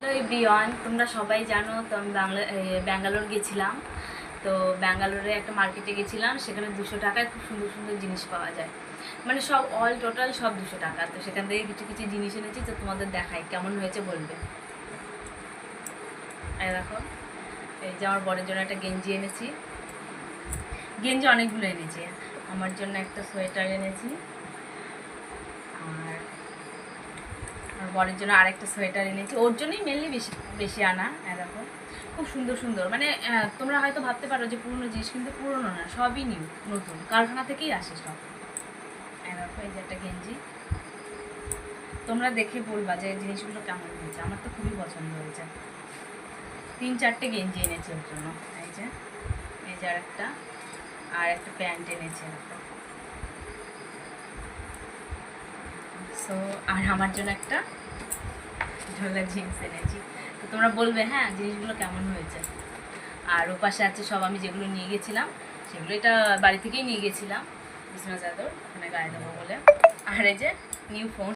Hello everyone, তোমরা সবাই জানো তো আমি ব্যাঙ্গালোর গেছিলাম। তো ব্যাঙ্গালোরে একটা মার্কেটে গেছিলাম, সেখানে 200 টাকায় খুব সুন্দর সুন্দর জিনিস পাওয়া যায়। মানে সব অল টোটাল সব 200 টাকা। তো সেখান থেকে কিছু কিছু জিনিস এনেছি, তো তোমাদের দেখাই কেমন হয়েছে বলবে। এই দেখো, এই যে আমার বরের জন্য একটা গেঞ্জি এনেছি। গেঞ্জি অনেকগুলো এনেছি। আমার জন্য একটা সোয়েটার এনেছি, আর আমার বরের জন্য আরেকটা সোয়েটার এনেছি। ওর জন্যই মেনলি বেশি বেশি আনা। দেখো খুব সুন্দর সুন্দর, মানে তোমরা হয়তো ভাবতে পারো যে পুরনো জিনিস, কিন্তু পুরনো না, সবই নিউ, নতুন, কারখানা থেকেই আসে সব। দেখো এই যে একটা গেঞ্জি, তোমরা দেখে বলবা যে জিনিসগুলো কেমন হয়েছে। আমার তো খুবই পছন্দ হয়েছে। 3-4টে গেঞ্জি এনেছি ওর জন্য। এই যে আর একটা প্যান্ট এনেছি। সো আর আমার জন্য একটা ঝোলা জিন্স এনেছি। তো তোমরা বলবে হ্যাঁ জিনিসগুলো কেমন হয়েছে। আর ও পাশে আছে সব আমি যেগুলো নিয়ে গেছিলাম, সেগুলো এটা বাড়ি থেকেই নিয়ে গেছিলাম, বিছানা চাদর ওখানে গায়ে দেবো বলে। আর এই যে নিউ ফোন।